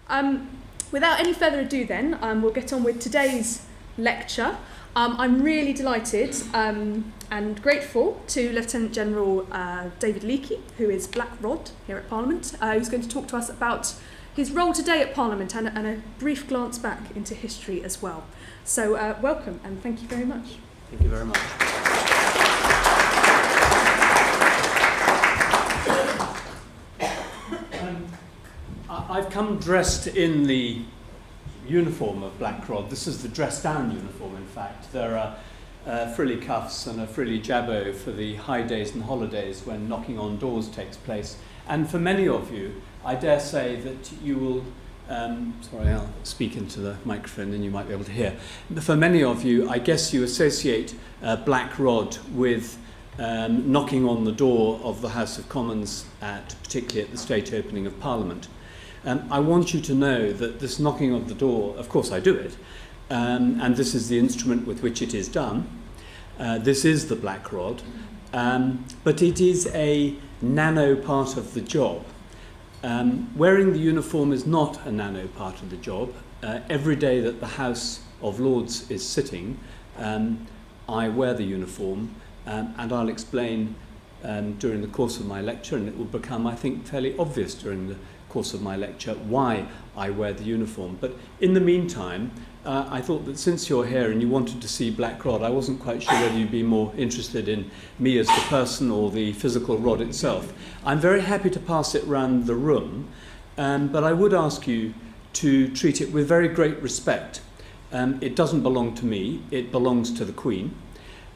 Without any further ado then, we'll get on with today's lecture. I'm really delighted and grateful to Lieutenant General David Leakey, who is Black Rod here at Parliament, who's going to talk to us about his role today at Parliament and a brief glance back into history as well. So welcome and thank you very much. Thank you very much. I've come dressed in the uniform of Black Rod. This is the dress-down uniform, in fact. There are frilly cuffs and a frilly jabot for the high days and holidays when knocking on doors takes place. And for many of you, I dare say that you will... sorry, I'll speak into the microphone and you might be able to hear. For many of you, I guess you associate Black Rod with knocking on the door of the House of Commons, particularly at the state opening of Parliament. I want you to know that this knocking of the door, of course I do it, and this is the instrument with which it is done. This is the Black Rod, but it is a nano part of the job. Wearing the uniform is not a nano part of the job. Every day that the House of Lords is sitting, I wear the uniform, and I'll explain during the course of my lecture, and it will become, I think, fairly obvious during the course of my lecture why I wear the uniform. But in the meantime, I thought that since you're here and you wanted to see Black Rod, I wasn't quite sure whether you'd be more interested in me as the person or the physical rod itself. I'm very happy to pass it round the room, but I would ask you to treat it with very great respect. It doesn't belong to me, it belongs to the Queen,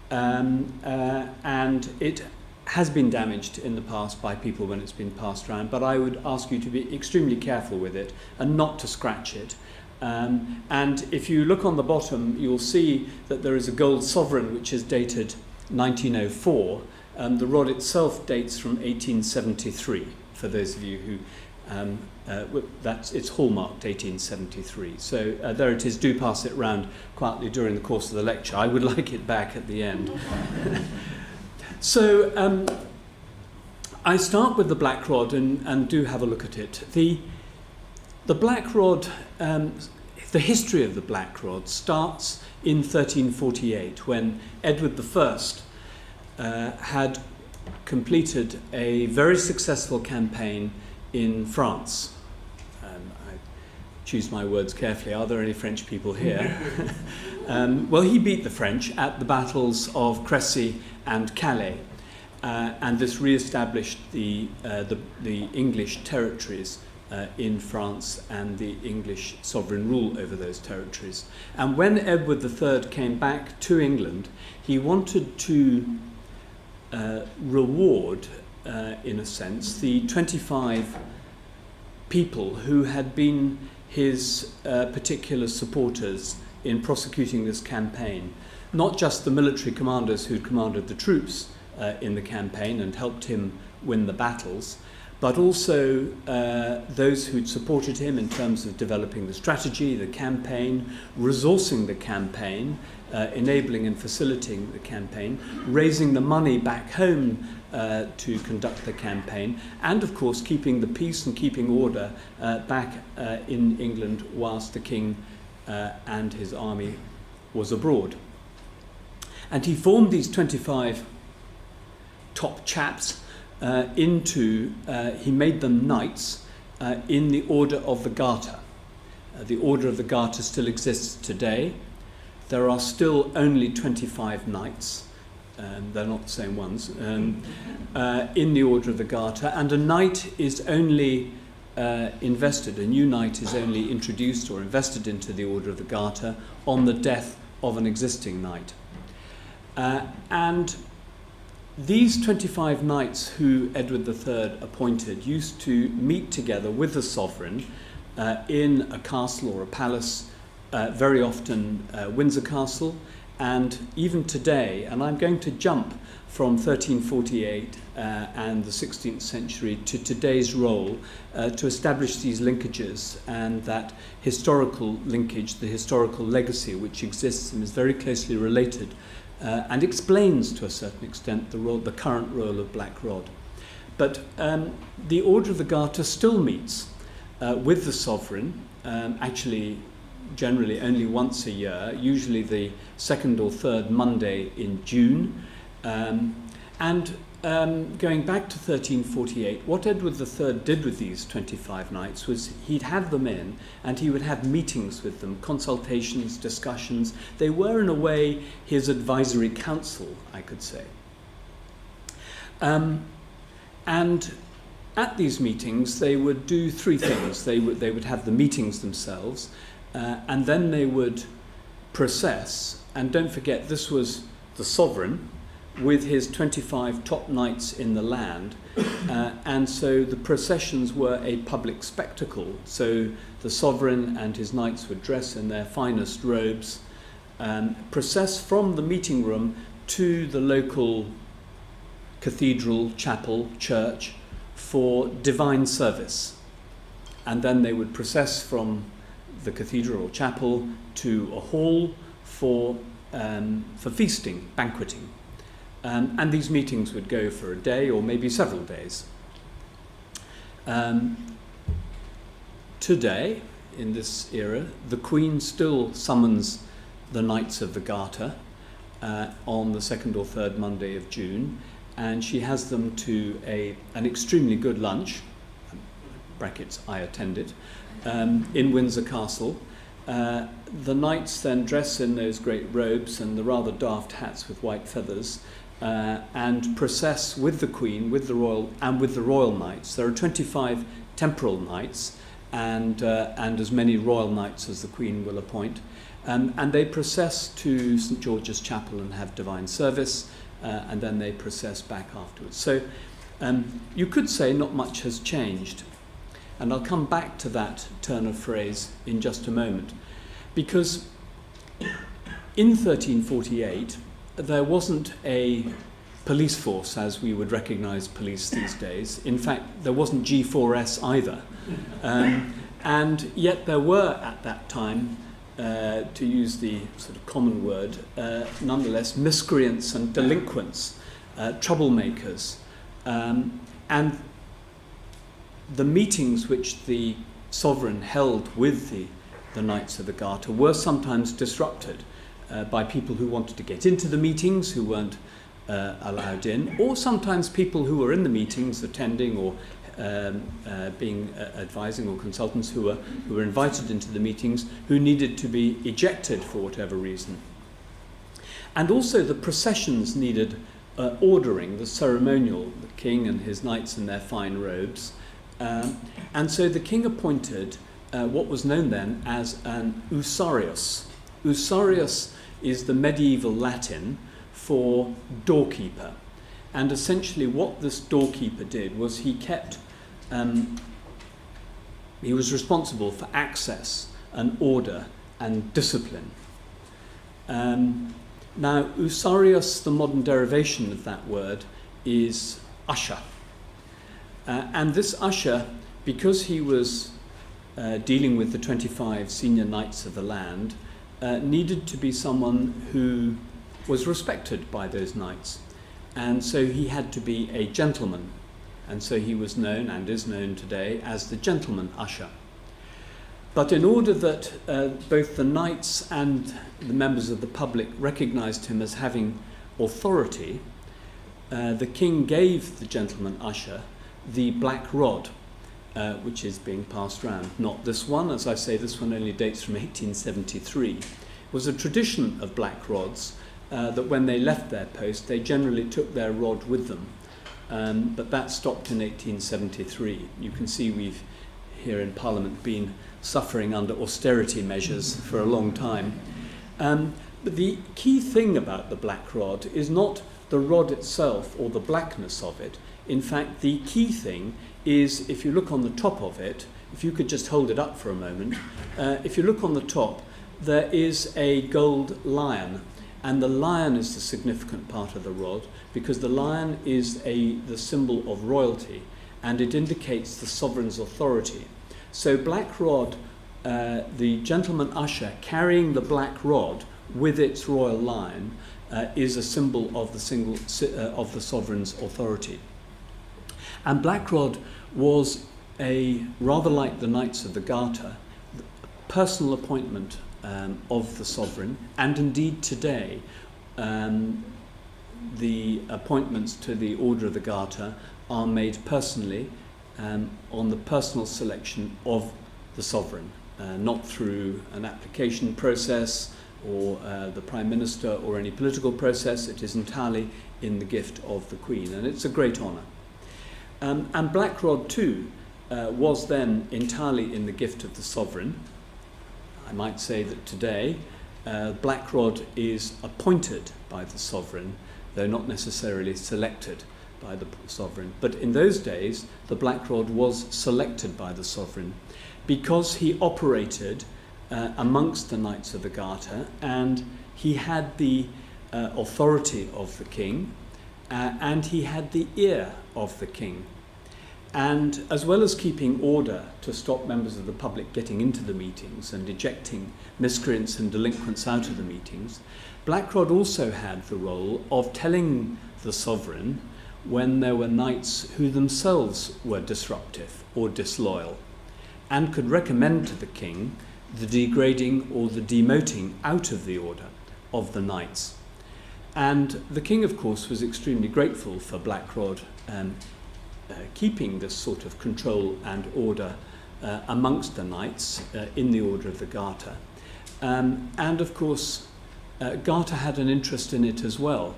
and it has been damaged in the past by people when it's been passed around, but I would ask you to be extremely careful with it and not to scratch it. And if you look on the bottom, you'll see that there is a gold sovereign which is dated 1904. The rod itself dates from 1873, for those of you who, it's hallmarked 1873. So there it is, do pass it round quietly during the course of the lecture. I would like it back at the end. So I start with the Black Rod and do have a look at it. The Black Rod, the history of the Black Rod starts in 1348 when Edward I had completed a very successful campaign in France. I choose my words carefully. Are there any French people here? Well, he beat the French at the battles of Crécy and Calais, and this re-established the English territories in France and the English sovereign rule over those territories. And when Edward III came back to England, he wanted to reward, in a sense, the 25 people who had been his particular supporters in prosecuting this campaign. Not just the military commanders who'd commanded the troops in the campaign and helped him win the battles, but also those who'd supported him in terms of developing the strategy, the campaign, resourcing the campaign, enabling and facilitating the campaign, raising the money back home to conduct the campaign, and of course keeping the peace and keeping order back in England whilst the king and his army was abroad. And he formed these 25 top chaps he made them knights in the Order of the Garter. The Order of the Garter still exists today. There are still only 25 knights, they're not the same ones, in the Order of the Garter, and a knight is only invested, a new knight is only introduced or invested into the Order of the Garter on the death of an existing knight. And these 25 knights who Edward III appointed used to meet together with the sovereign in a castle or a palace, very often Windsor Castle, and even today, and I'm going to jump from 1348 and the 16th century to today's role to establish these linkages and that historical linkage, the historical legacy which exists and is very closely related and explains to a certain extent the current role of Black Rod. But the Order of the Garter still meets with the sovereign, actually generally only once a year, usually the second or third Monday in June. Going back to 1348, what Edward III did with these 25 knights was he'd have them in and he would have meetings with them, consultations, discussions. They were in a way his advisory council, I could say. And at these meetings they would do three things. They would have the meetings themselves, and then they would process. And don't forget, this was the sovereign with his 25 top knights in the land, and so the processions were a public spectacle. So the sovereign and his knights would dress in their finest robes, process from the meeting room to the local cathedral, chapel, church for divine service, and then they would process from the cathedral or chapel to a hall for feasting, banqueting. And these meetings would go for a day or maybe several days. Today, in this era, the Queen still summons the Knights of the Garter on the second or third Monday of June, and she has them to an extremely good lunch, brackets I attended, in Windsor Castle. The knights then dress in those great robes and the rather daft hats with white feathers, and process with the Queen, with the royal knights. There are 25 temporal knights and as many royal knights as the Queen will appoint, and they process to St George's Chapel and have divine service, and then they process back afterwards. So you could say not much has changed, and I'll come back to that turn of phrase in just a moment, because in 1348 there wasn't a police force as we would recognise police these days. In fact, there wasn't G4S either. And yet there were at that time, to use the sort of common word, nonetheless miscreants and delinquents, troublemakers. And the meetings which the sovereign held with the Knights of the Garter were sometimes disrupted by people who wanted to get into the meetings who weren't allowed in, or sometimes people who were in the meetings attending or being advising, or consultants who were invited into the meetings who needed to be ejected for whatever reason. And also the processions needed ordering, the ceremonial, the king and his knights in their fine robes. And so the king appointed what was known then as an usarius. Usarius is the medieval Latin for doorkeeper. And essentially what this doorkeeper did was he was responsible for access and order and discipline. Now, usarius, the modern derivation of that word, is usher. And this usher, because he was dealing with the 25 senior knights of the land, needed to be someone who was respected by those knights. And so he had to be a gentleman. And so he was known, and is known today, as the gentleman usher. But in order that both the knights and the members of the public recognised him as having authority, the king gave the gentleman usher the black rod, which is being passed round. Not this one, as I say, this one only dates from 1873. It was a tradition of black rods that when they left their post, they generally took their rod with them. But that stopped in 1873. You can see we've here in Parliament been suffering under austerity measures for a long time. But the key thing about the black rod is not the rod itself or the blackness of it. In fact, the key thing is, if you look on the top of it, if you could just hold it up for a moment, if you look on the top, there is a gold lion. And the lion is the significant part of the rod, because the lion is the symbol of royalty, and it indicates the sovereign's authority. So black rod, the gentleman usher carrying the black rod with its royal lion is a symbol of the sovereign's authority. And black rod was rather like the Knights of the Garter, personal appointment of the sovereign, and indeed today the appointments to the Order of the Garter are made personally on the personal selection of the sovereign, not through an application process or the Prime Minister or any political process. It is entirely in the gift of the Queen, and it's a great honour. And Black Rod too was then entirely in the gift of the sovereign. I might say that today Black Rod is appointed by the sovereign, though not necessarily selected by the sovereign. But in those days, the Black Rod was selected by the sovereign because he operated amongst the Knights of the Garter, and he had the authority of the king, and he had the ear of the king. And as well as keeping order to stop members of the public getting into the meetings and ejecting miscreants and delinquents out of the meetings, Black Rod also had the role of telling the sovereign when there were knights who themselves were disruptive or disloyal, and could recommend to the king the degrading or the demoting out of the order of the knights. And the king, of course, was extremely grateful for Black Rod keeping this sort of control and order amongst the knights in the Order of the Garter. And of course, Garter had an interest in it as well,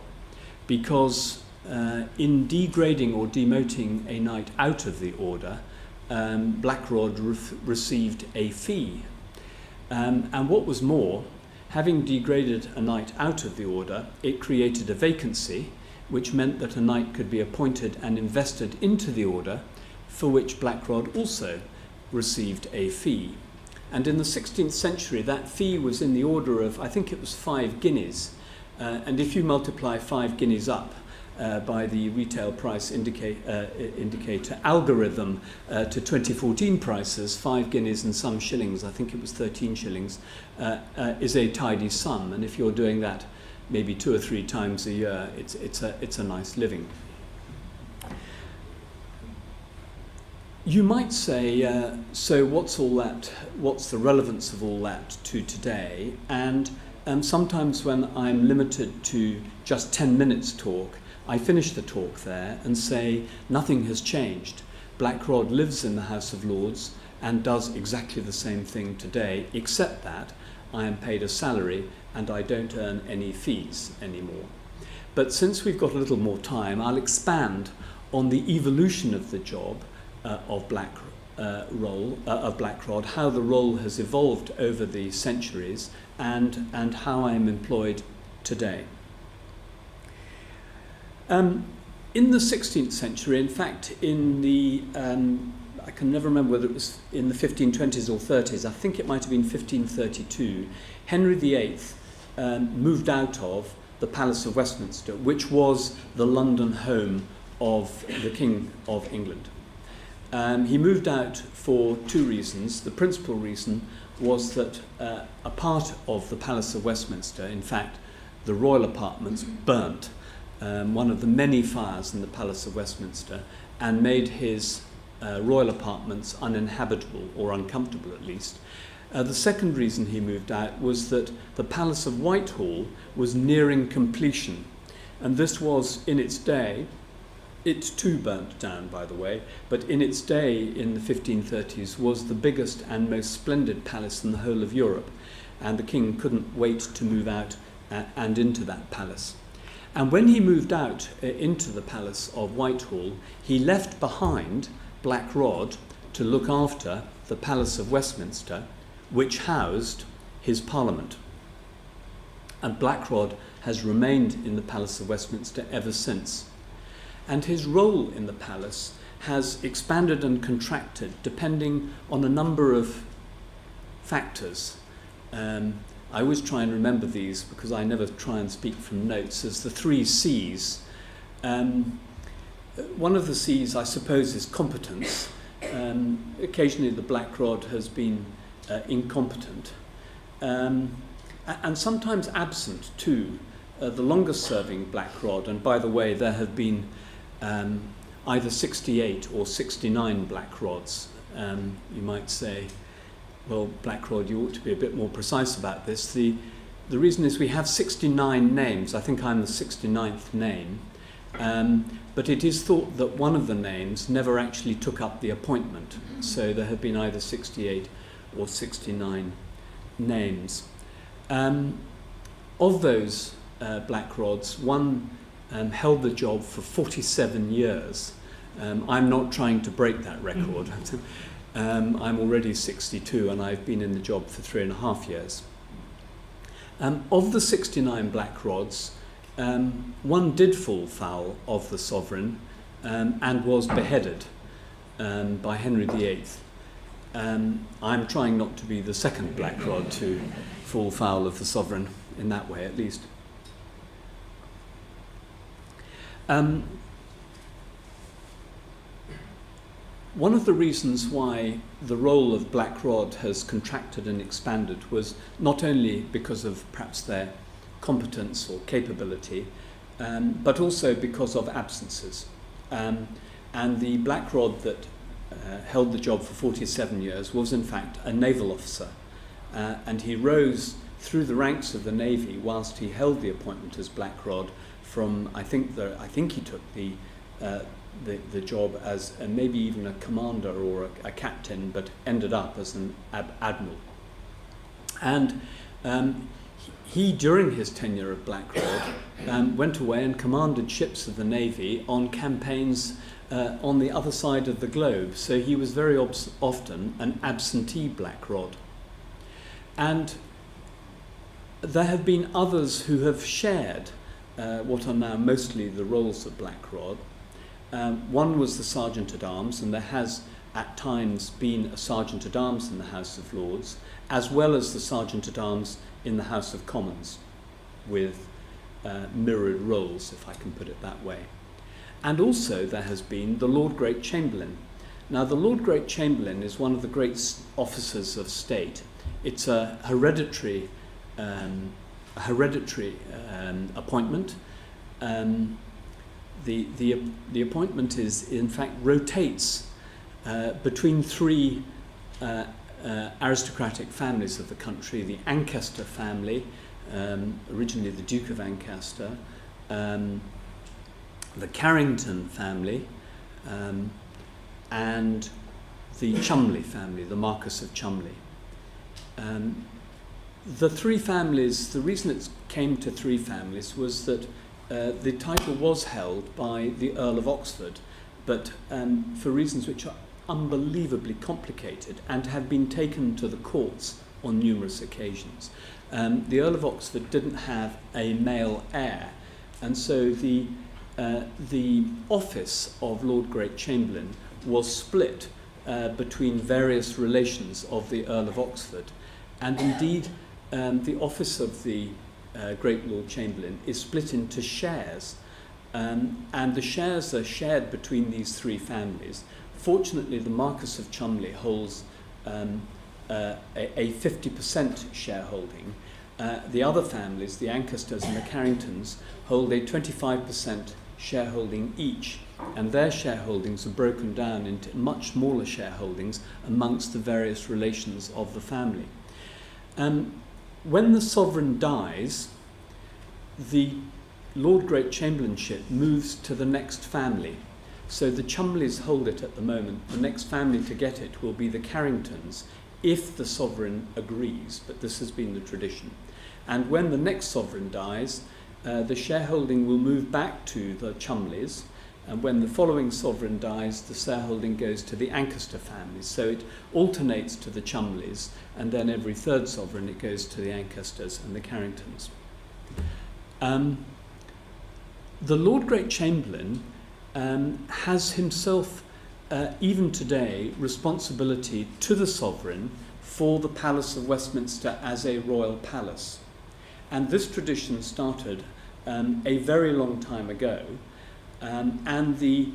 because in degrading or demoting a knight out of the order, Black Rod received a fee. And what was more, having degraded a knight out of the order, it created a vacancy, which meant that a knight could be appointed and invested into the order, for which Black Rod also received a fee. And in the 16th century, that fee was in the order of, I think it was 5 guineas. And if you multiply 5 guineas up by the retail price indicator algorithm to 2014 prices, 5 guineas and some shillings, I think it was 13 shillings, is a tidy sum. And if you're doing that maybe 2 or 3 times a year, it's a nice living. You might say, so what's all that? What's the relevance of all that to today? And sometimes when I'm limited to just 10 minutes talk, I finish the talk there and say nothing has changed. Black Rod lives in the House of Lords and does exactly the same thing today, except that I am paid a salary and I don't earn any fees anymore. But since we've got a little more time, I'll expand on the evolution of the job of Black Rod, how the role has evolved over the centuries, and how I am employed today. In the 16th century, in fact, in the I can never remember whether it was in the 1520s or 30s, I think it might have been 1532, Henry VIII moved out of the Palace of Westminster, which was the London home of the King of England. He moved out for 2 reasons. The principal reason was that a part of the Palace of Westminster, in fact, the royal apartments, burnt one of the many fires in the Palace of Westminster, and made his royal apartments uninhabitable, or uncomfortable at least. The second reason he moved out was that the Palace of Whitehall was nearing completion, and this was, in its day, it too burnt down, by the way, but in its day, in the 1530s, was the biggest and most splendid palace in the whole of Europe, and the king couldn't wait to move out and into that palace. And when he moved out into the Palace of Whitehall, he left behind Black Rod to look after the Palace of Westminster, which housed his Parliament. And Black Rod has remained in the Palace of Westminster ever since. And his role in the palace has expanded and contracted depending on a number of factors. I always try and remember these because I never try and speak from notes, as the 3 C's. One of the C's, I suppose, is competence. Occasionally the Black Rod has been incompetent, and sometimes absent too. The longest serving Black Rod, and by the way, there have been either 68 or 69 black rods. You might say, well, black rod, you ought to be a bit more precise about this. The reason is we have 69 names. I think I'm the 69th name. But it is thought that one of the names never actually took up the appointment. So there have been either 68 or 69 names. Of those black rods, one held the job for 47 years. I'm not trying to break that record. I'm already 62 and I've been in the job for 3.5 years. Of the 69 black rods, one did fall foul of the sovereign and was beheaded by Henry VIII. I'm trying not to be the second black rod to fall foul of the sovereign in that way, at least. One of the reasons why the role of black rod has contracted and expanded was not only because of perhaps their competence or capability, but also because of absences. And the black rod that held the job for 47 years was in fact a naval officer, and he rose through the ranks of the Navy whilst he held the appointment as black rod from, I think he took the job as maybe even a commander or a captain, but ended up as an admiral. And he, during his tenure of black rod, went away and commanded ships of the Navy on campaigns on the other side of the globe. So he was very often an absentee black rod. And there have been others who have shared what are now mostly the roles of black rod. One was the Sergeant at Arms, and there has at times been a Sergeant at Arms in the House of Lords, as well as the Sergeant at Arms in the House of Commons, with mirrored roles, if I can put it that way. And also there has been the Lord Great Chamberlain. Now, the Lord Great Chamberlain is one of the great officers of state. It's a hereditary appointment. The appointment is, in fact, rotates between three aristocratic families of the country: the Ancaster family, originally the Duke of Ancaster, the Carrington family, and the Cholmondeley family, the Marquess of Cholmondeley. The three families, the reason it came to three families was that the title was held by the Earl of Oxford, but for reasons which are unbelievably complicated and have been taken to the courts on numerous occasions. The Earl of Oxford didn't have a male heir, and so the office of Lord Great Chamberlain was split between various relations of the Earl of Oxford, and indeed the office of the Great Lord Chamberlain is split into shares, and the shares are shared between these three families. Fortunately, the Marquess of Cholmondeley holds a 50% shareholding. The other families, the Ancasters and the Carringtons, hold a 25% shareholding each, and their shareholdings are broken down into much smaller shareholdings amongst the various relations of the family. When the sovereign dies, the Lord Great Chamberlainship moves to the next family. So the Cholmondeleys hold it at the moment. The next family to get it will be the Carringtons, if the sovereign agrees, but this has been the tradition. And when the next sovereign dies, the shareholding will move back to the Cholmondeleys, and when the following sovereign dies, the shareholding goes to the Ancaster family. So it alternates to the Cholmondeleys, and then every third sovereign it goes to the Ancasters and the Carringtons. The Lord Great Chamberlain has himself, even today, responsibility to the sovereign for the Palace of Westminster as a royal palace. And this tradition started a very long time ago, and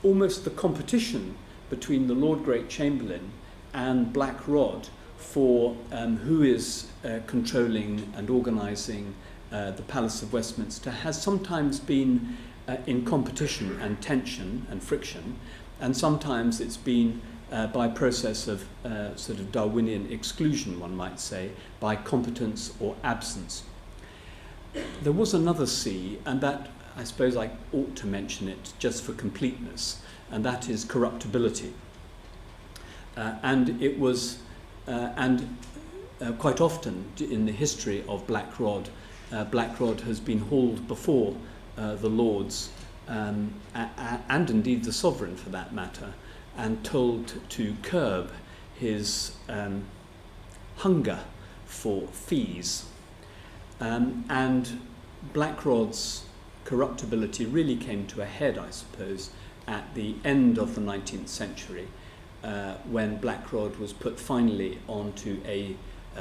almost the competition between the Lord Great Chamberlain and Black Rod for who is controlling and organising the Palace of Westminster has sometimes been in competition and tension and friction, and sometimes it's been by process of sort of Darwinian exclusion, one might say, by competence or absence. There was another C, and that I suppose I ought to mention it just for completeness, and that is corruptibility. And it was, quite often in the history of Black Rod has been hauled before the Lords, and indeed the Sovereign for that matter, and told to curb his hunger for fees. And Black Rod's corruptibility really came to a head, I suppose, at the end of the 19th century, when Black Rod was put finally onto a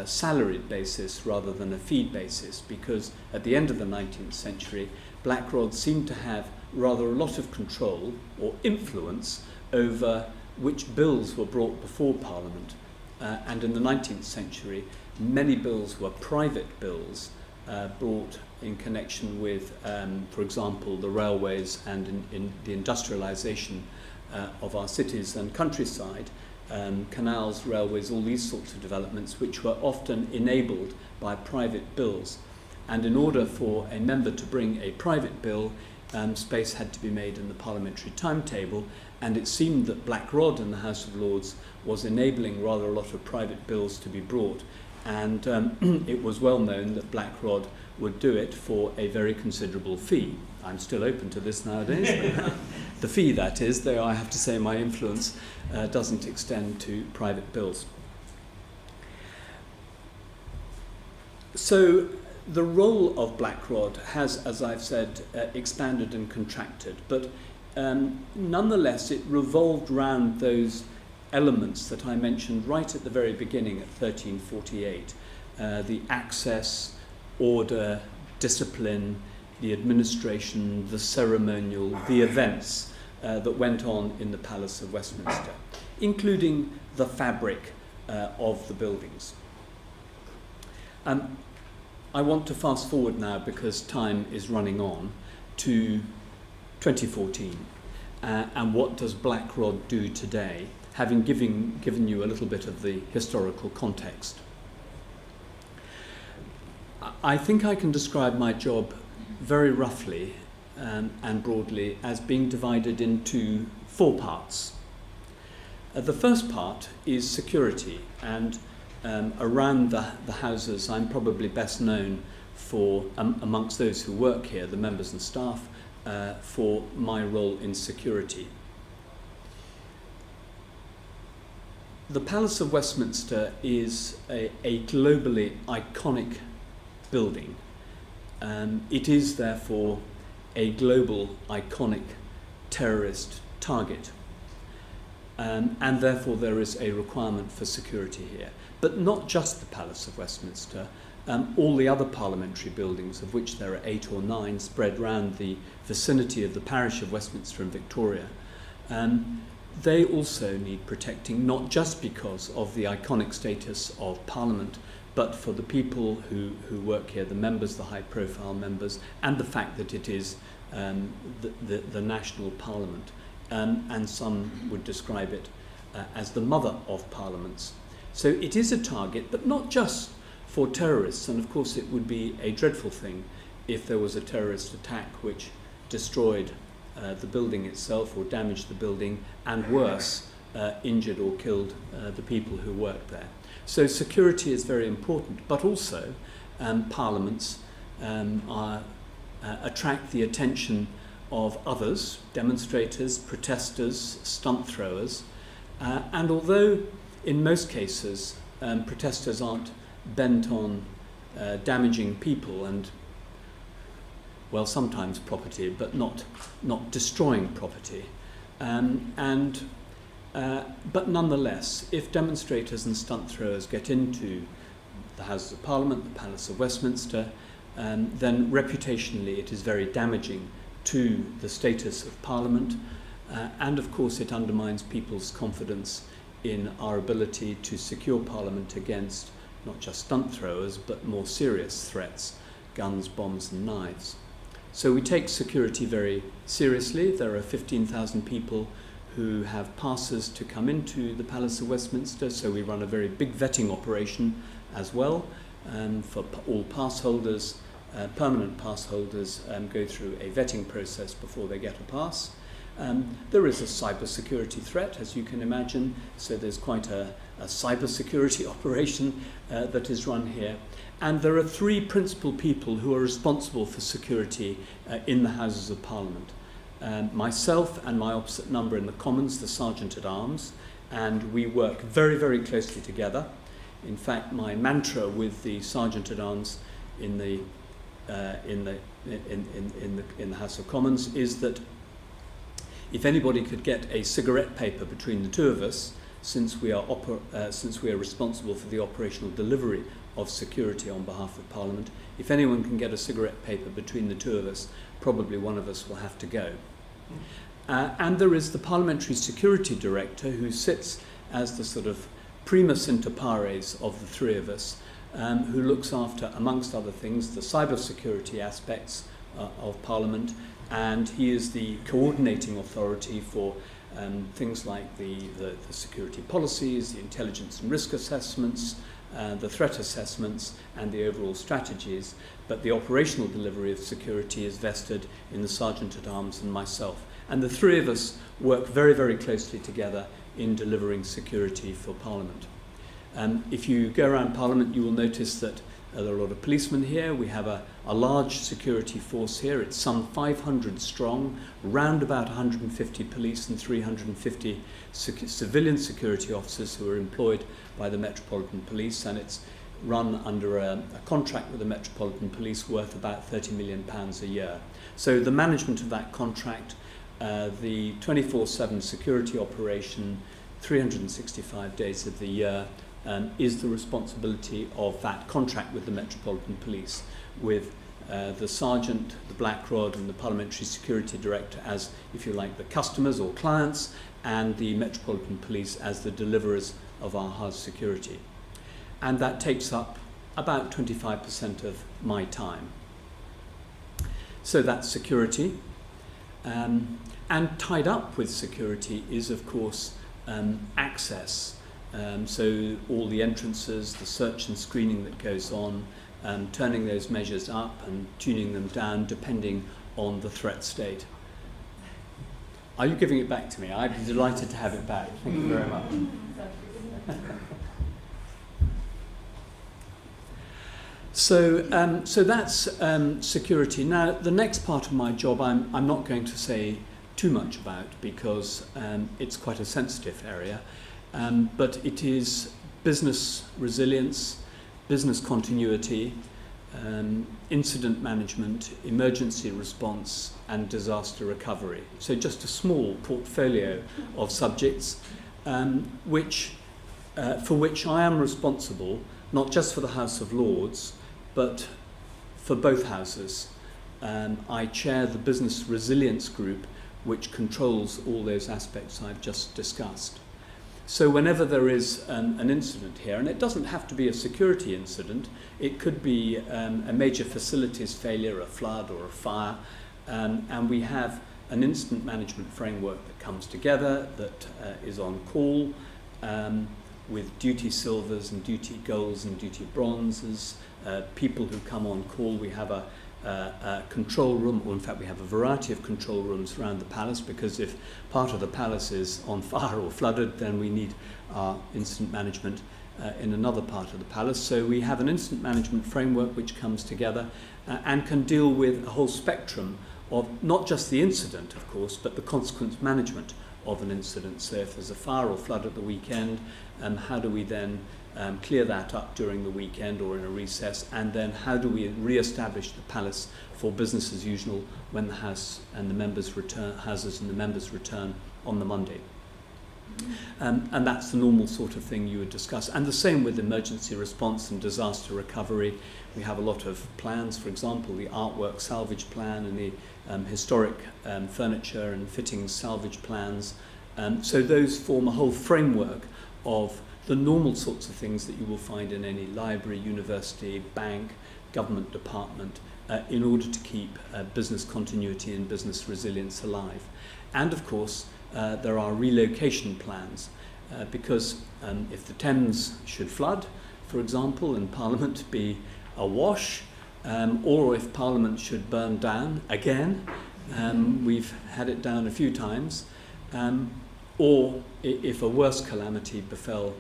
salaried basis rather than a fee basis, because at the end of the 19th century, Black Rod seemed to have rather a lot of control or influence over which bills were brought before Parliament. And in the 19th century, many bills were private bills brought in connection with, for example, the railways and in the industrialisation of our cities and countryside, canals, railways, all these sorts of developments, which were often enabled by private bills. And in order for a member to bring a private bill, space had to be made in the parliamentary timetable, and it seemed that Black Rod in the House of Lords was enabling rather a lot of private bills to be brought, and it was well known that Black Rod would do it for a very considerable fee. I'm still open to this nowadays. The fee, that is, though I have to say my influence doesn't extend to private bills. So the role of Black Rod has, as I've said, expanded and contracted, but nonetheless it revolved round those elements that I mentioned right at the very beginning at 1348, the access, order, discipline, the administration, the ceremonial, the events that went on in the Palace of Westminster, including the fabric of the buildings. I want to fast forward now, because time is running on, to 2014. And what does Black Rod do today, having given you a little bit of the historical context? I think I can describe my job very roughly and broadly as being divided into 4 parts. The first part is security, and around the houses I'm probably best known for, amongst those who work here, the members and staff, for my role in security. The Palace of Westminster is a globally iconic building. It is therefore a global iconic terrorist target. And therefore there is a requirement for security here. But not just the Palace of Westminster, all the other parliamentary buildings, of which there are 8 or 9 spread round the vicinity of the parish of Westminster and Victoria, they also need protecting, not just because of the iconic status of Parliament, but for the people who work here, the members, the high-profile members, and the fact that it is the national Parliament. And some would describe it as the mother of parliaments. So it is a target, but not just for terrorists, and of course it would be a dreadful thing if there was a terrorist attack which destroyed the building itself or damaged the building, and worse, injured or killed the people who worked there. So security is very important, but also parliaments attract the attention of others, demonstrators, protesters, stunt throwers, and although in most cases protesters aren't bent on damaging people and, well, sometimes property, but not destroying property, but nonetheless, if demonstrators and stunt throwers get into the Houses of Parliament, the Palace of Westminster, then reputationally it is very damaging to the status of Parliament, and of course it undermines people's confidence in our ability to secure Parliament against not just stunt throwers but more serious threats, guns, bombs and knives. So we take security very seriously. There are 15,000 people who have passes to come into the Palace of Westminster, so we run a very big vetting operation as well for all pass holders. Permanent pass holders go through a vetting process before they get a pass. There is a cybersecurity threat, as you can imagine, so there's quite a cybersecurity operation that is run here. And there are three principal people who are responsible for security in the Houses of Parliament. Myself and my opposite number in the Commons, the Sergeant-at-Arms, and we work very, very closely together. In fact, my mantra with the Sergeant-at-Arms in the House of Commons is that if anybody could get a cigarette paper between the two of us, since we are responsible for the operational delivery of security on behalf of Parliament, if anyone can get a cigarette paper between the two of us, probably one of us will have to go. And there is the Parliamentary Security Director, who sits as the sort of primus inter pares of the three of us, who looks after, amongst other things, the cybersecurity aspects of Parliament, and he is the coordinating authority for things like the security policies, the intelligence and risk assessments, the threat assessments, and the overall strategies. But the operational delivery of security is vested in the Sergeant-at-Arms and myself. And the three of us work very, very closely together in delivering security for Parliament. If you go around Parliament, you will notice that there are a lot of policemen here. We have a large security force here. It's some 500 strong, round about 150 police and 350 civilian security officers who are employed by the Metropolitan Police, and it's run under a contract with the Metropolitan Police worth about £30 million a year. So the management of that contract, the 24/7 security operation, 365 days of the year, is the responsibility of that contract with the Metropolitan Police, with the Sergeant, the Black Rod, and the Parliamentary Security Director as, if you like, the customers or clients, and the Metropolitan Police as the deliverers of our house security. And that takes up about 25% of my time. So that's security. And tied up with security is, of course, access. So all the entrances, the search and screening that goes on, turning those measures up and tuning them down depending on the threat state. Are you giving it back to me? I'd be delighted to have it back. Thank you very much. So that's security. Now, the next part of my job I'm not going to say too much about because it's quite a sensitive area. But it is business resilience, business continuity, incident management, emergency response, and disaster recovery. So just a small portfolio of subjects for which I am responsible, not just for the House of Lords, but for both houses. I chair the Business Resilience Group, which controls all those aspects I've just discussed. So whenever there is an incident here, and it doesn't have to be a security incident, it could be a major facilities failure, a flood or a fire, and we have an incident management framework that comes together, that is on call, with duty silvers and duty golds and duty bronzes, people who come on call. We have a control room, or in fact we have a variety of control rooms around the palace, because if part of the palace is on fire or flooded, then we need our incident management in another part of the palace. So we have an incident management framework which comes together and can deal with a whole spectrum of not just the incident, of course, but the consequence management of an incident. So if there's a fire or flood at the weekend, how do we then clear that up during the weekend or in a recess, and then how do we re-establish the palace for business as usual when the house and the members return, houses and the members return on the Monday. And that's the normal sort of thing you would discuss. And the same with emergency response and disaster recovery. We have a lot of plans, for example, the artwork salvage plan and the historic furniture and fittings salvage plans. So those form a whole framework of the normal sorts of things that you will find in any library, university, bank, government department, in order to keep business continuity and business resilience alive. And of course, there are relocation plans, because if the Thames should flood, for example, and Parliament be awash, or if Parliament should burn down again, we've had it down a few times, or if a worse calamity befell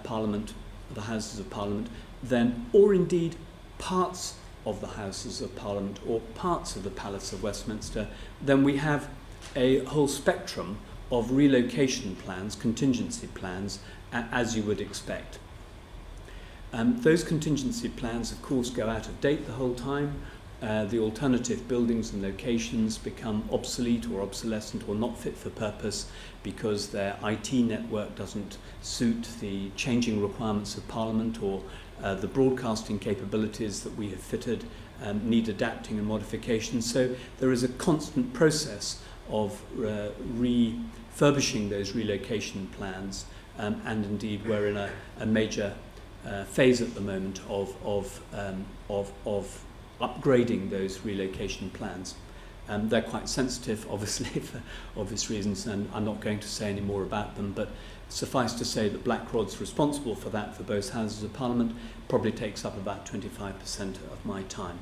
Parliament, the Houses of Parliament, then, or indeed parts of the Houses of Parliament or parts of the Palace of Westminster, then we have a whole spectrum of relocation plans, contingency plans, as you would expect. Those contingency plans, of course, go out of date the whole time. The alternative buildings and locations become obsolete or obsolescent or not fit for purpose because their IT network doesn't suit the changing requirements of Parliament, or the broadcasting capabilities that we have fitted need adapting and modification. So there is a constant process of refurbishing those relocation plans, and indeed we're in a major phase at the moment of upgrading those relocation plans. They're quite sensitive, obviously, for obvious reasons, and I'm not going to say any more about them, but suffice to say that Blackrod's responsible for that for both Houses of Parliament. Probably takes up about 25% of my time.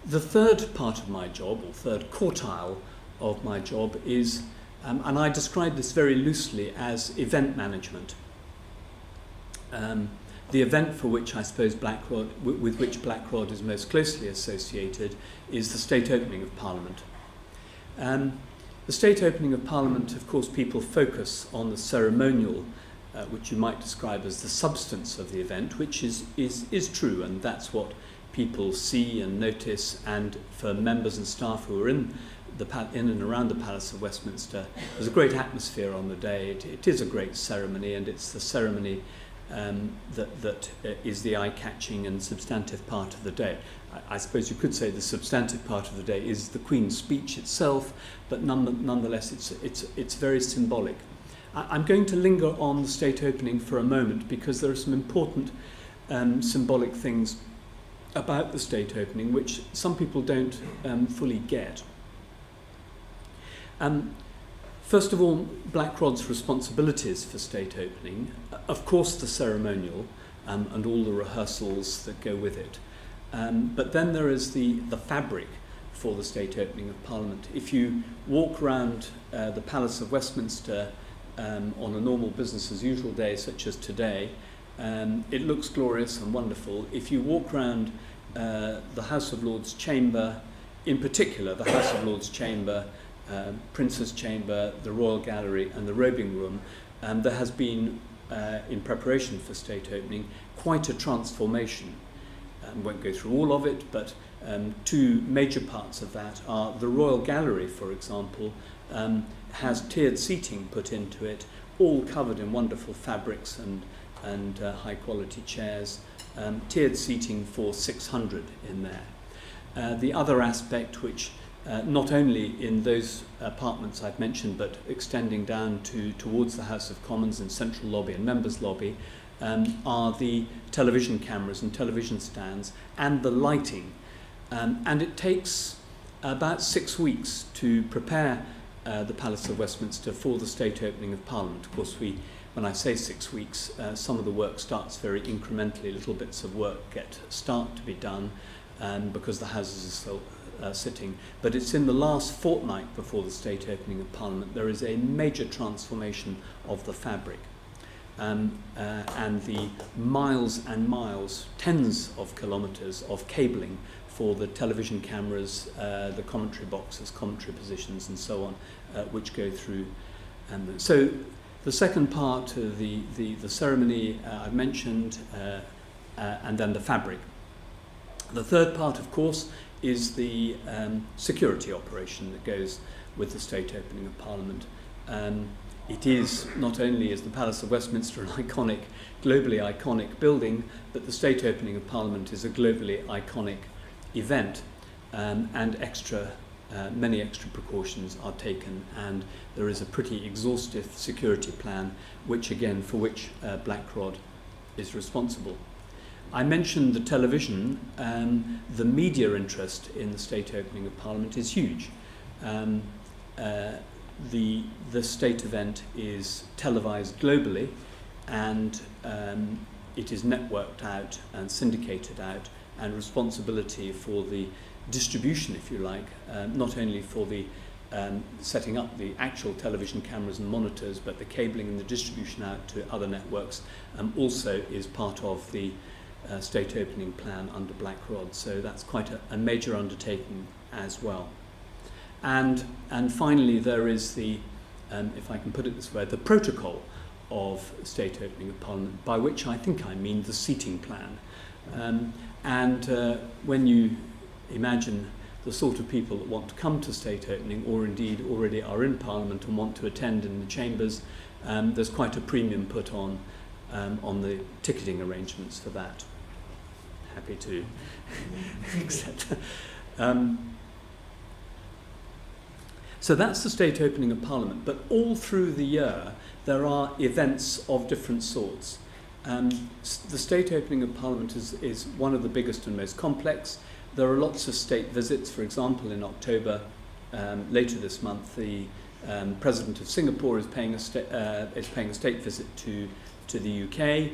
The third part of my job, or third quartile of my job, is, and I describe this very loosely as event management. The event for which I suppose with which Blackrod is most closely associated is the state opening of Parliament. The state opening of Parliament, of course, people focus on the ceremonial, which you might describe as the substance of the event, which is true, and that's what people see and notice. And for members and staff who are in and around the Palace of Westminster, there's a great atmosphere on the day. It is a great ceremony, and it's the ceremony that is the eye-catching and substantive part of the day. I suppose you could say the substantive part of the day is the Queen's speech itself, but nonetheless it's very symbolic. I'm going to linger on the state opening for a moment because there are some important symbolic things about the state opening which some people don't fully get. First of all, Blackrod's responsibilities for state opening, of course the ceremonial and all the rehearsals that go with it. But then there is the fabric for the state opening of Parliament. If you walk around the Palace of Westminster on a normal business as usual day such as today, it looks glorious and wonderful. If you walk around the House of Lords Chamber, in particular the House of Lords Chamber, Prince's Chamber, the Royal Gallery and the Robing Room, there has been, in preparation for state opening, quite a transformation. I won't go through all of it, but two major parts of that are the Royal Gallery, for example, has tiered seating put into it, all covered in wonderful fabrics and high quality chairs, tiered seating for 600 in there. The other aspect, which not only in those apartments I've mentioned, but extending down towards the House of Commons and Central Lobby and Members' Lobby, are the television cameras and television stands and the lighting. And it takes about 6 weeks to prepare the Palace of Westminster for the state opening of Parliament. Of course, when I say 6 weeks, some of the work starts very incrementally. Little bits of work start to be done because the Houses are still sitting, but it's in the last fortnight before the state opening of Parliament there is a major transformation of the fabric, and the miles and miles, tens of kilometres of cabling for the television cameras, the commentary boxes, commentary positions and so on, which go through. So the second part, the ceremony I've mentioned, and then the fabric. The third part, of course, is the security operation that goes with the state opening of Parliament. It is, not only is the Palace of Westminster an iconic, globally iconic building, but the state opening of Parliament is a globally iconic event, and many extra precautions are taken, and there is a pretty exhaustive security plan, for which Blackrod is responsible. I mentioned the television. The media interest in the state opening of Parliament is huge. The state event is televised globally, and it is networked out and syndicated out, and responsibility for the distribution, if you like, not only for the setting up the actual television cameras and monitors, but the cabling and the distribution out to other networks also is part of the state opening plan under Black Rod. So that's quite a major undertaking as well. And finally, there is the, if I can put it this way, the protocol of state opening of Parliament, by which I think I mean the seating plan. When you imagine the sort of people that want to come to state opening, or indeed already are in Parliament and want to attend in the chambers, there's quite a premium put on the ticketing arrangements for that. Happy to accept. So that's the state opening of Parliament, but all through the year there are events of different sorts. The state opening of Parliament is one of the biggest and most complex. There are lots of state visits. For example, in October, later this month, the President of Singapore is paying a state visit to the UK.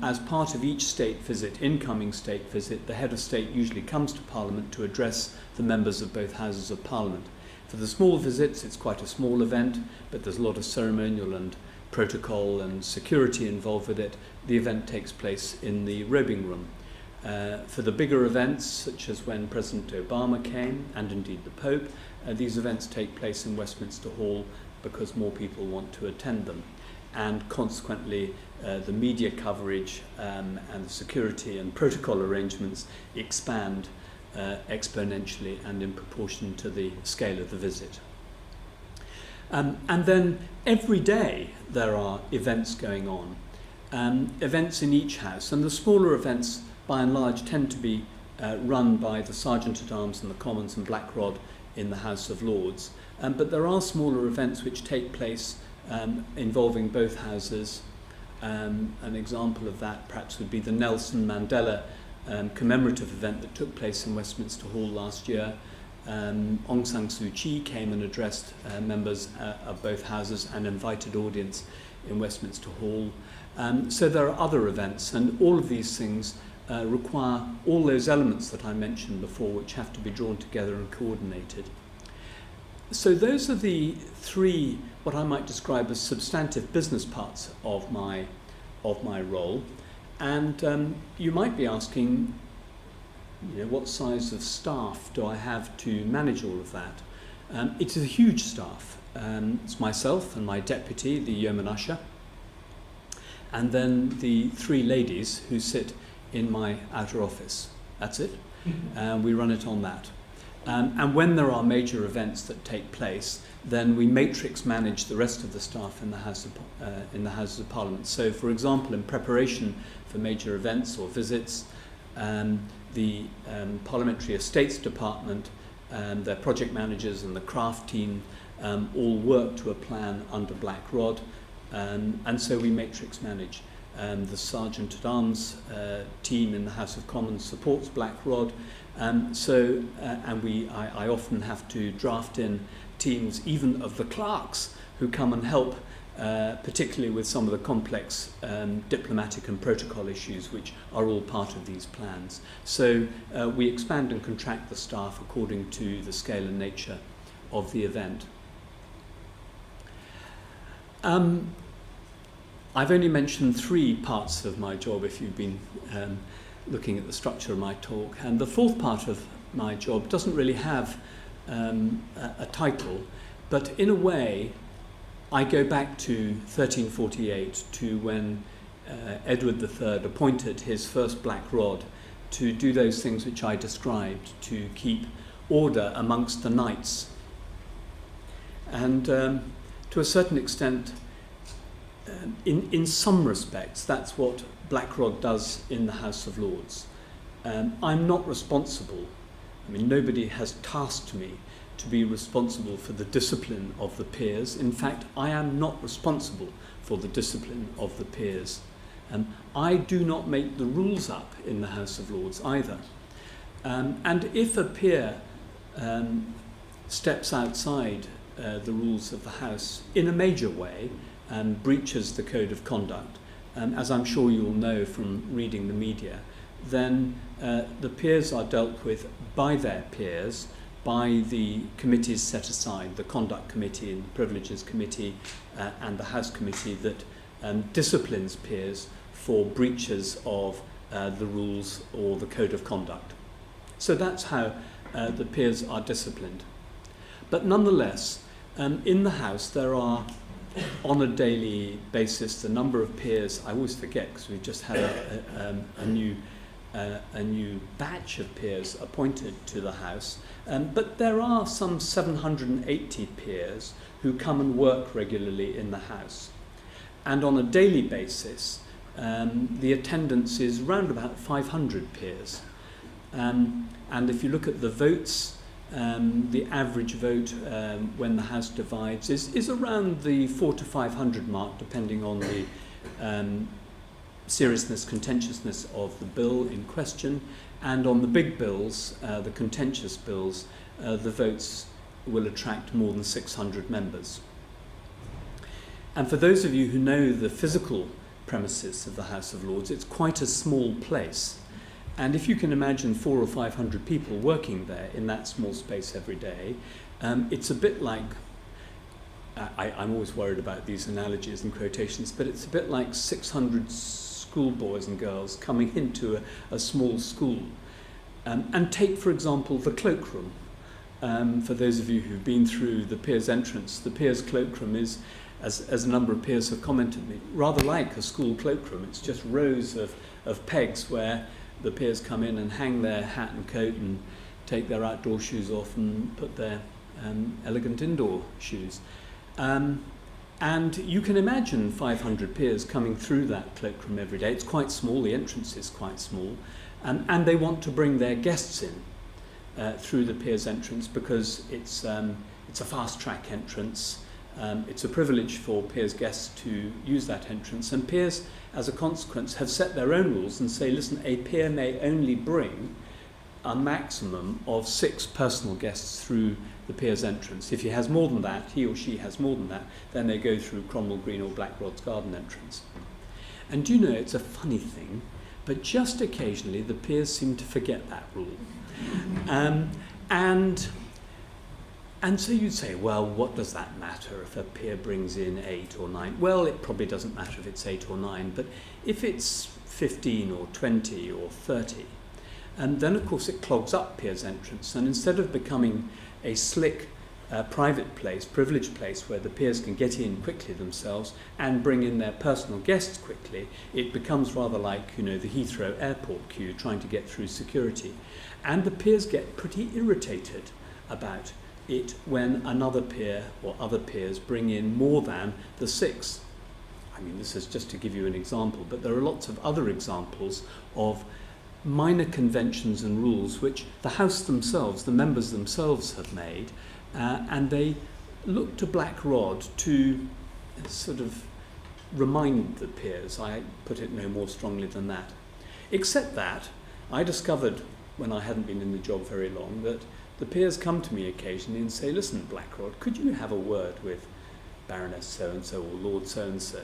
As part of each state visit, incoming state visit, the head of state usually comes to Parliament to address the members of both Houses of Parliament. For the small visits, it's quite a small event, but there's a lot of ceremonial and protocol and security involved with it. The event takes place in the robing room. For the bigger events, such as when President Obama came, and indeed the Pope, these events take place in Westminster Hall because more people want to attend them. And consequently, the media coverage and the security and protocol arrangements expand exponentially and in proportion to the scale of the visit. And then every day there are events going on, events in each house, and the smaller events by and large tend to be run by the Sergeant-at-Arms and the Commons and Black Rod in the House of Lords. But there are smaller events which take place involving both houses. An example of that perhaps would be the Nelson Mandela commemorative event that took place in Westminster Hall last year. Aung San Suu Kyi came and addressed members of both houses and invited audience in Westminster Hall. So there are other events, and all of these things require all those elements that I mentioned before, which have to be drawn together and coordinated. So those are the three, what I might describe as substantive business parts of my role. And you might be asking, what size of staff do I have to manage all of that? It's a huge staff. It's myself and my deputy, the yeoman usher, and then the three ladies who sit in my outer office. That's it. We run it on that. And when there are major events that take place, then we matrix manage the rest of the staff in the Houses of Parliament. So, for example, in preparation for major events or visits, the Parliamentary Estates Department, their project managers and the craft team all work to a plan under Black Rod, and so we matrix manage. The Sergeant-at-Arms team in the House of Commons supports Black Rod, and I often have to draft in teams even of the clerks who come and help, particularly with some of the complex diplomatic and protocol issues which are all part of these plans. So we expand and contract the staff according to the scale and nature of the event. I've only mentioned three parts of my job if you've been looking at the structure of my talk, and the fourth part of my job doesn't really have a title, but in a way I go back to 1348, to when Edward III appointed his first Black Rod to do those things which I described, to keep order amongst the knights. And to a certain extent, in some respects, that's what Black Rod does in the House of Lords. I'm not responsible. I mean, nobody has tasked me to be responsible for the discipline of the peers. In fact, I am not responsible for the discipline of the peers. I do not make the rules up in the House of Lords either. And if a peer steps outside the rules of the House in a major way and breaches the code of conduct, as I'm sure you'll know from reading the media, then the peers are dealt with by their peers, by the committees set aside, the Conduct Committee and the Privileges Committee and the House Committee that disciplines peers for breaches of the rules or the code of conduct. So that's how the peers are disciplined. But nonetheless, in the House there are, on a daily basis, the number of peers, I always forget because we've just had a new batch of peers appointed to the House, but there are some 780 peers who come and work regularly in the House. And on a daily basis, the attendance is round about 500 peers. And if you look at the votes, the average vote when the House divides is around the 400 to 500 mark, depending on the seriousness, contentiousness of the bill in question. And on the big bills, the contentious bills, the votes will attract more than 600 members. And for those of you who know the physical premises of the House of Lords, it's quite a small place. And if you can imagine 400 or 500 people working there in that small space every day, it's a bit like, I'm always worried about these analogies and quotations, but it's a bit like 600 schoolboys and girls coming into a small school. And take, for example, the cloakroom. For those of you who've been through the Peers' entrance, the Peers' cloakroom is, as a number of peers have commented me, rather like a school cloakroom. It's just rows of pegs where the peers come in and hang their hat and coat and take their outdoor shoes off and put their elegant indoor shoes. And you can imagine 500 peers coming through that cloakroom every day. It's quite small, the entrance is quite small, and they want to bring their guests in through the peers' entrance because it's a fast-track entrance. It's a privilege for peers' guests to use that entrance, and peers, as a consequence, have set their own rules and say, listen, a peer may only bring a maximum of 6 personal guests through the peers' entrance. If he has more than that, he or she has more than that, then they go through Cromwell Green or Blackrod's garden entrance. And do you know, it's a funny thing, but just occasionally the peers seem to forget that rule. And so you'd say, well, what does that matter if a peer brings in 8 or 9? Well, it probably doesn't matter if it's 8 or 9, but if it's 15 or 20 or 30, and then of course it clogs up peers' entrance, and instead of becoming a slick private place, privileged place where the peers can get in quickly themselves and bring in their personal guests quickly, it becomes rather like, the Heathrow airport queue trying to get through security. And the peers get pretty irritated about it when another peer or other peers bring in more than the 6. I mean, this is just to give you an example, but there are lots of other examples of minor conventions and rules which the House themselves, the members themselves have made, and they look to Blackrod to sort of remind the peers. I put it no more strongly than that. Except that I discovered, when I hadn't been in the job very long, that the peers come to me occasionally and say, listen, Blackrod, could you have a word with Baroness so-and-so or Lord so-and-so?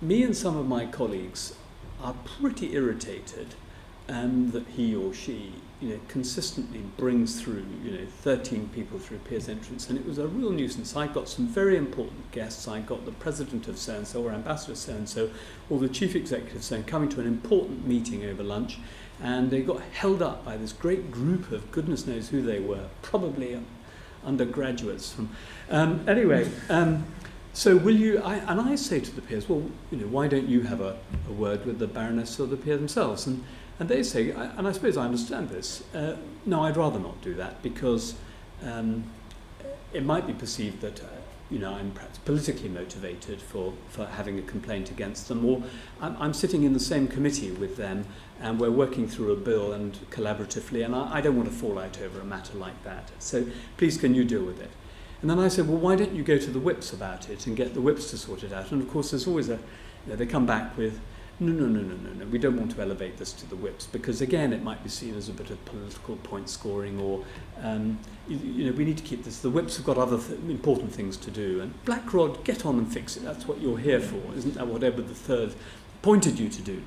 Me and some of my colleagues are pretty irritated that he or she consistently brings through 13 people through peers' entrance, and it was a real nuisance. I got some very important guests. I got the president of so-and-so or ambassador so-and-so or the chief executive so coming to an important meeting over lunch, and they got held up by this great group of goodness knows who they were, probably undergraduates from so will you, I say to the peers, well, why don't you have a word with the Baroness or the peer themselves? And they say, and I suppose I understand this, no, I'd rather not do that because it might be perceived that I'm perhaps politically motivated for having a complaint against them, or I'm sitting in the same committee with them and we're working through a bill and collaboratively, and I don't want to fall out over a matter like that. So please, can you deal with it? And then I said, well, why don't you go to the whips about it and get the whips to sort it out? And of course, there's always a they come back with, no, we don't want to elevate this to the whips, because again it might be seen as a bit of political point scoring, or we need to keep this. The whips have got other important things to do, and Blackrod, get on and fix it. That's what you're here for. Isn't that what Edward III appointed you to do?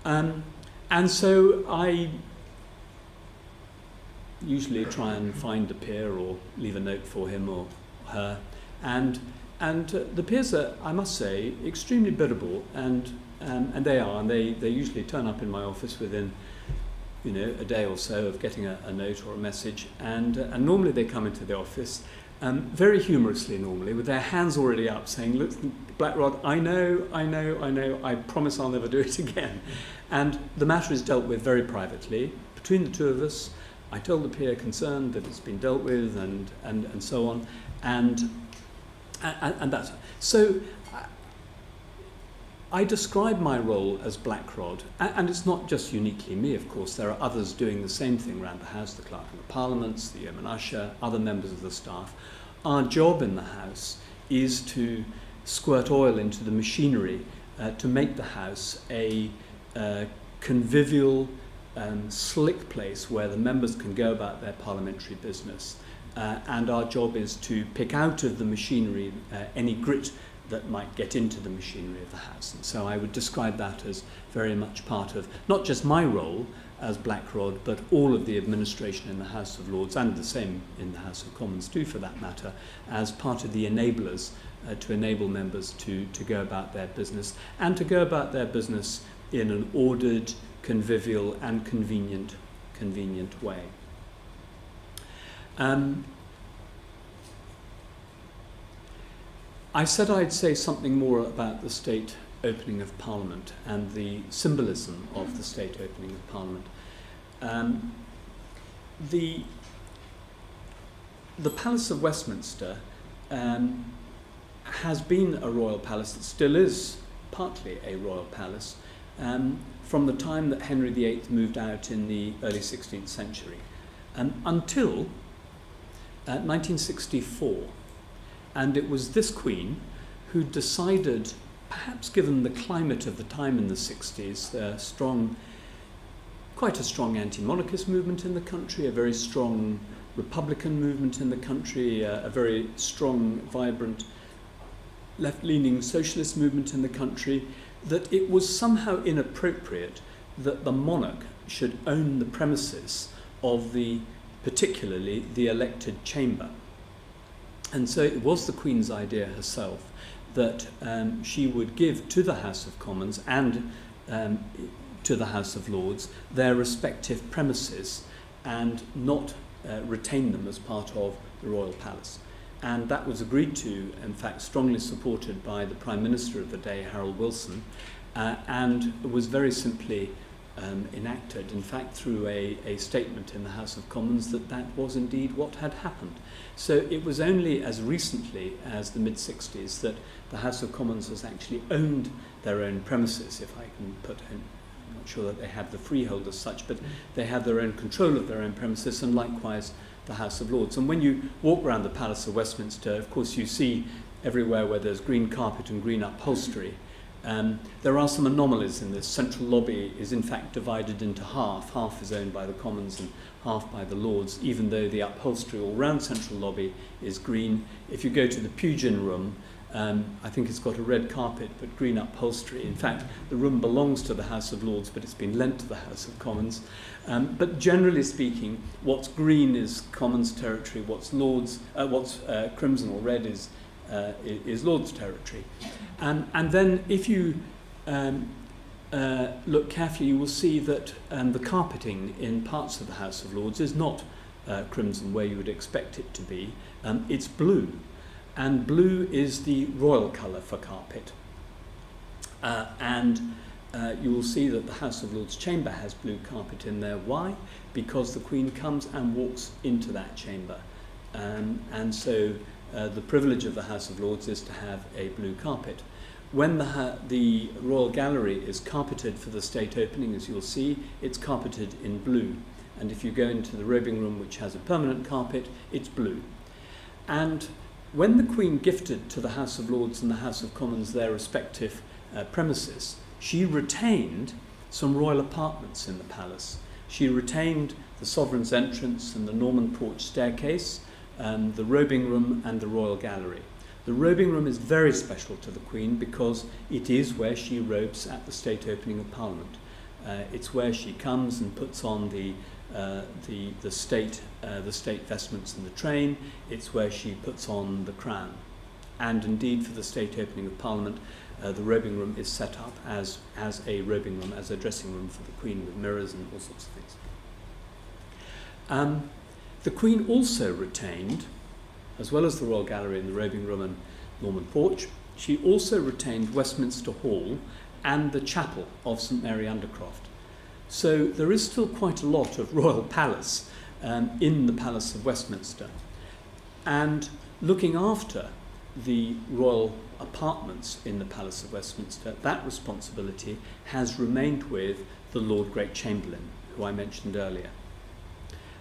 And so I usually try and find a peer or leave a note for him or her, and the peers are, I must say, extremely biddable, and they are, and they usually turn up in my office within a day or so of getting a note or a message, and normally they come into the office very humorously, normally with their hands already up, saying, look, Blackrod, I know, I promise I'll never do it again. And the matter is dealt with very privately between the two of us. I told the peer concerned that it's been dealt with, and so on, and that's so. I describe my role as Blackrod, and it's not just uniquely me, of course. There are others doing the same thing around the House, the Clerk of the Parliaments, the Yeoman Usher, other members of the staff. Our job in the House is to squirt oil into the machinery to make the House a convivial, slick place where the members can go about their parliamentary business. And our job is to pick out of the machinery any grit that might get into the machinery of the House. And so I would describe that as very much part of not just my role as Blackrod, but all of the administration in the House of Lords, and the same in the House of Commons too, for that matter, as part of the enablers to enable members to go about their business, and to go about their business in an ordered, convivial and convenient way. I said I'd say something more about the state opening of Parliament and the symbolism of the state opening of Parliament. The Palace of Westminster has been a royal palace. It still is partly a royal palace from the time that Henry VIII moved out in the early 16th century until 1964. And it was this Queen who decided, perhaps given the climate of the time in the 60s, quite a strong anti-monarchist movement in the country, a very strong Republican movement in the country, a very strong, vibrant, left-leaning socialist movement in the country, that it was somehow inappropriate that the monarch should own the premises of particularly the elected chamber. And so it was the Queen's idea herself that she would give to the House of Commons and to the House of Lords their respective premises and not retain them as part of the royal palace. And that was agreed to, in fact, strongly supported by the Prime Minister of the day, Harold Wilson, and was very simply enacted, in fact, through a statement in the House of Commons that was indeed what had happened. So it was only as recently as the mid-60s that the House of Commons has actually owned their own premises, if I can put in. I'm not sure that they have the freehold as such, but they have their own control of their own premises, and likewise the House of Lords. And when you walk around the Palace of Westminster, of course you see everywhere where there's green carpet and green upholstery. There are some anomalies in this. Central lobby is in fact divided into half. Half is owned by the Commons and half by the Lords, even though the upholstery all round central lobby is green. If you go to the Pugin room, I think it's got a red carpet but green upholstery. In fact, the room belongs to the House of Lords, but it's been lent to the House of Commons. But generally speaking, what's green is Commons territory, what's crimson or red is Lords territory. And then if you look carefully, you will see that the carpeting in parts of the House of Lords is not crimson where you would expect it to be. It's blue. And blue is the royal colour for carpet. And you will see that the House of Lords chamber has blue carpet in there. Why? Because the Queen comes and walks into that chamber. And so the privilege of the House of Lords is to have a blue carpet. When the Royal Gallery is carpeted for the state opening, as you'll see, it's carpeted in blue. And if you go into the robing room, which has a permanent carpet, it's blue. And when the Queen gifted to the House of Lords and the House of Commons their respective premises, she retained some royal apartments in the palace. She retained the sovereign's entrance and the Norman porch staircase, the robing room and the royal gallery. The robing room is very special to the Queen because it is where she robes at the state opening of Parliament. It's where she comes and puts on the state vestments in the train. It's where she puts on the crown. And indeed, for the state opening of Parliament, the robing room is set up as a robing room, as a dressing room for the Queen, with mirrors and all sorts of things. The Queen also retained, as well as the Royal Gallery and the robing room and Norman porch, she also retained Westminster Hall and the chapel of St Mary Undercroft. So there is still quite a lot of royal palace in the Palace of Westminster. And looking after the royal apartments in the Palace of Westminster, that responsibility has remained with the Lord Great Chamberlain, who I mentioned earlier.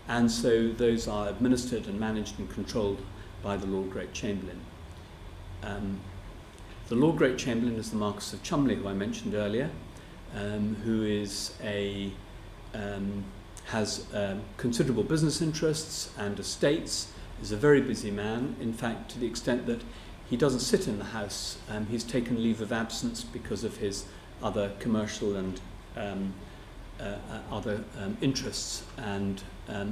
And so those are administered and managed and controlled by the Lord Great Chamberlain. The Lord Great Chamberlain is the Marquess of Cholmondeley, who I mentioned earlier, who is has considerable business interests and estates, is a very busy man, in fact, to the extent that he doesn't sit in the House. He's taken leave of absence because of his other commercial and other interests and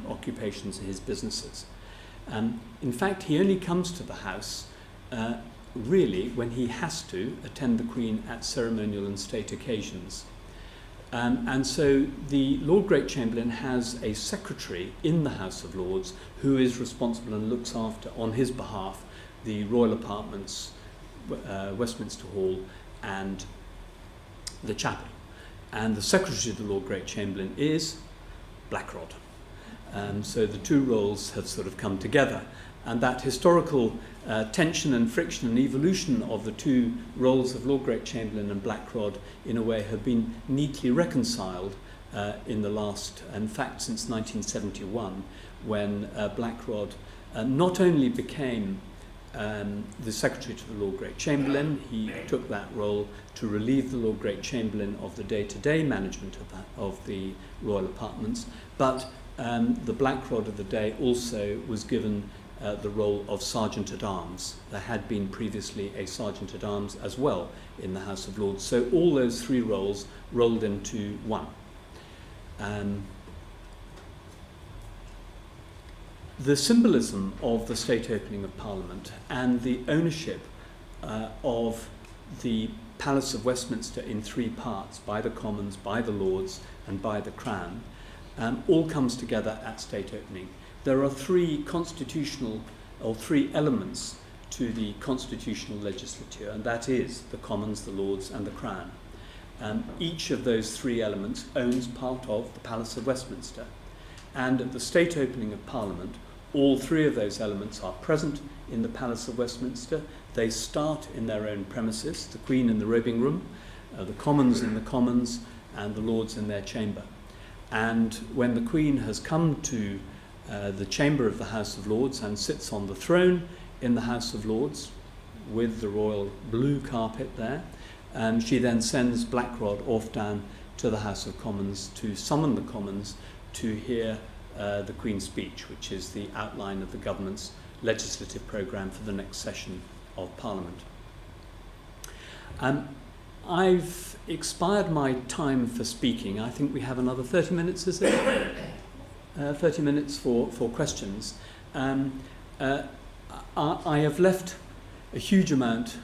occupations in his businesses. In fact, he only comes to the House really when he has to attend the Queen at ceremonial and state occasions. And so the Lord Great Chamberlain has a secretary in the House of Lords who is responsible and looks after, on his behalf, the royal apartments, Westminster Hall and the chapel. And the secretary of the Lord Great Chamberlain is Blackrod. So the two roles have sort of come together. And that historical tension and friction and evolution of the two roles of Lord Great Chamberlain and Blackrod, in a way, have been neatly reconciled in the last, in fact, since 1971, when Blackrod not only became the secretary to the Lord Great Chamberlain. He took that role to relieve the Lord Great Chamberlain of the day-to-day management of the royal apartments, but the Blackrod of the day also was given the role of Sergeant-at-Arms. There had been previously a Sergeant-at-Arms as well in the House of Lords, so all those three roles rolled into one. The symbolism of the state opening of Parliament and the ownership of the Palace of Westminster in three parts, by the Commons, by the Lords and by the Crown, all comes together at state opening. There are three elements to the constitutional legislature, and that is the Commons, the Lords and the Crown. Each of those three elements owns part of the Palace of Westminster. And at the state opening of Parliament, all three of those elements are present in the Palace of Westminster. They start in their own premises, the Queen in the robing room, the Commons in the Commons, and the Lords in their chamber. And when the Queen has come to the chamber of the House of Lords and sits on the throne in the House of Lords with the royal blue carpet there, she then sends Blackrod off down to the House of Commons to summon the Commons to hear the Queen's speech, which is the outline of the government's legislative programme for the next session of Parliament. I've expired my time for speaking. I think we have another 30 minutes, is it? 30 minutes for questions. I have left a huge amount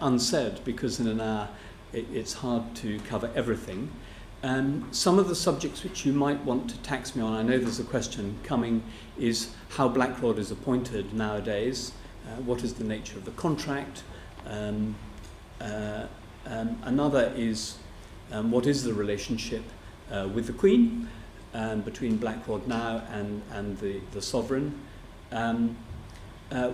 unsaid because in an hour it's hard to cover everything. Some of the subjects which you might want to tax me on, I know there's a question coming, is how Blackrod is appointed nowadays, what is the nature of the contract, another is what is the relationship with the Queen between Blackrod now and the Sovereign.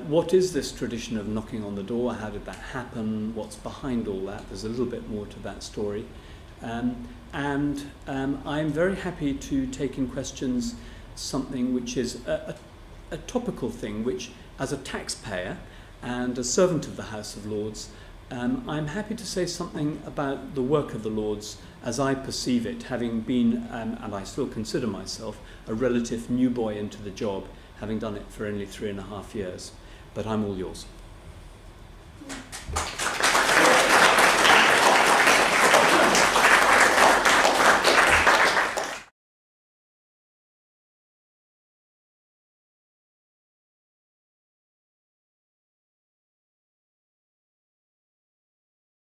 What is this tradition of knocking on the door? How did that happen? What's behind all that? There's a little bit more to that story. And I'm very happy to take in questions something which is a topical thing, which as a taxpayer and a servant of the House of Lords, I'm happy to say something about the work of the Lords as I perceive it, having been, and I still consider myself, a relative new boy into the job, having done it for only 3.5 years. But I'm all yours.